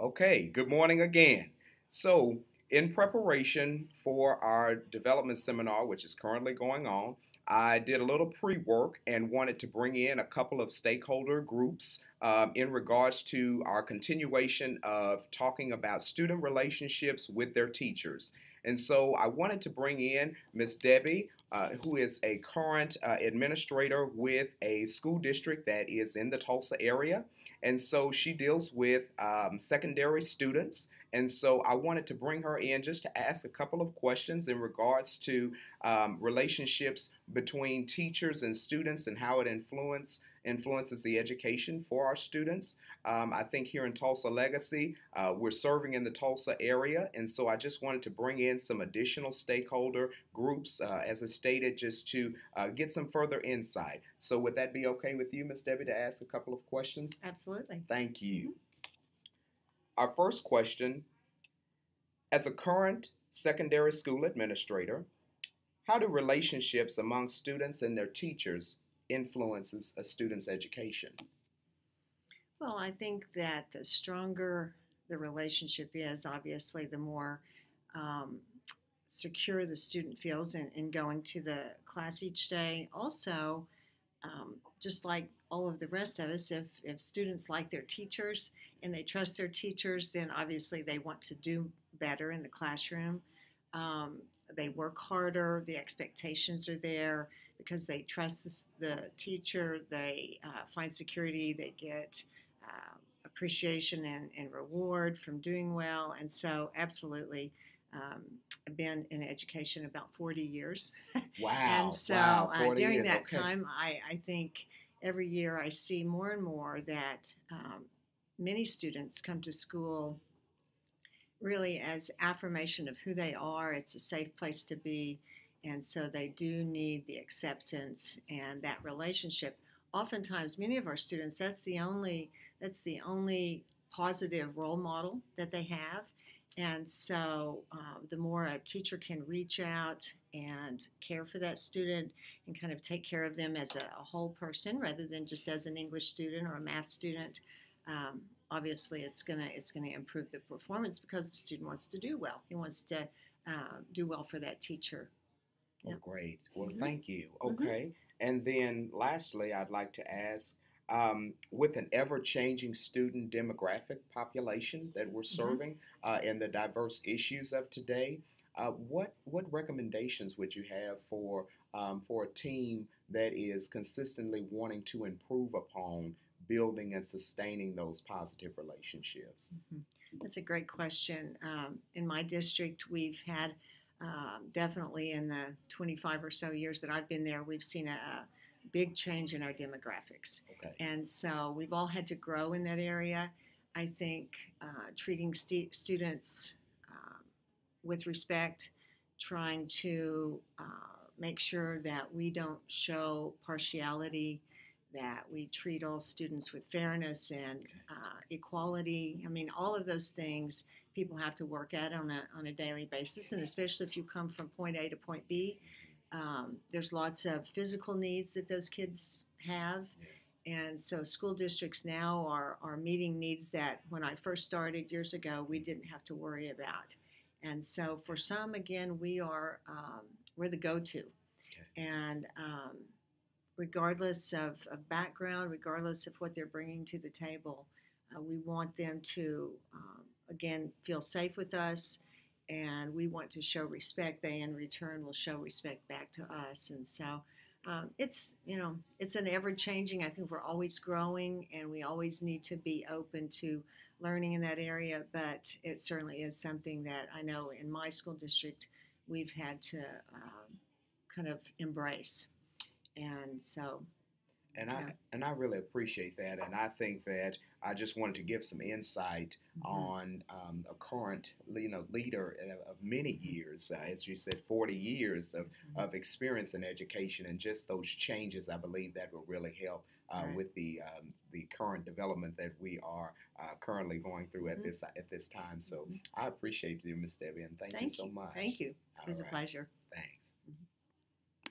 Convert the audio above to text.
Okay, good morning again. So, in preparation for our development seminar, which is currently going on, I did a little pre work and wanted to bring in a couple of stakeholder groups in regards to our continuation of talking about student relationships with their teachers. And so I wanted to bring in Miss Debbie, who is a current administrator with a school district that is in the Tulsa area. And so she deals with secondary students. And so I wanted to bring her in just to ask a couple of questions in regards to relationships between teachers and students and how it influences the education for our students. I think here in Tulsa Legacy, we're serving in the Tulsa area, and so I just wanted to bring in some additional stakeholder groups, as I stated, just to get some further insight. So would that be okay with you, Ms. Debbie, to ask a couple of questions? Absolutely. Thank you. Our first question, as a current secondary school administrator, how do relationships among students and their teachers influences a student's education? Well, I think that the stronger the relationship is, obviously, the more um, secure the student feels in going to the class each day. Also, just like all of the rest of us, if students like their teachers and they trust their teachers, then obviously they want to do better in the classroom. Um, they work harder, the expectations are there because they trust the teacher, they find security, they get appreciation and reward from doing well. And so, absolutely. Um, I've been in education about 40 years. And Wow, so wow, 40 during years, that okay. time, I think every year I see more and more that many students come to school really as affirmation of who they are. It's a safe place to be. And so they do need the acceptance and that relationship. Oftentimes, many of our students, that's the only positive role model that they have. And so, the more a teacher can reach out and care for that student and kind of take care of them as a whole person rather than just as an English student or a math student, um, obviously it's gonna improve the performance because the student wants to do well. He wants to do well for that teacher. Oh, Yeah. great. Well, Hmm. thank you. Hmm. Okay. And then lastly, I'd like to ask, with an ever-changing student demographic population that we're Hmm. serving and the diverse issues of today, what recommendations would you have for a team that is consistently wanting to improve upon building and sustaining those positive relationships? Hmm. That's a great question. In my district, we've had definitely in the 25 or so years that I've been there, we've seen a big change in our demographics. Okay. And so we've all had to grow in that area. I think treating students with respect, trying to make sure that we don't show partiality, that we treat all students with fairness and Okay. equality. I mean, all of those things people have to work at on a daily basis, and especially if you come from point A to point B. There's lots of physical needs that those kids have. Yeah. And so school districts now are meeting needs that when I first started years ago, we didn't have to worry about. And so for some, again, we're the go-to. Okay. And regardless of background, regardless of what they're bringing to the table, we want them to, again, feel safe with us, and we want to show respect. They, in return, will show respect back to us. And so it's an ever changing. I think we're always growing, and we always need to be open to learning in that area. But it certainly is something that I know in my school district we've had to kind of embrace. And so, And I yeah. and I really appreciate that, and I think that I just wanted to give some insight Hmm. on a current, leader of many years, as you said, 40 years of experience in education, and just those changes. I believe that will really help Right. with the current development that we are currently going through Hmm. at this time. So Hmm. I appreciate you, Miss Debbie, and thank you Thank so you. much. Thank you. It All was a right. pleasure.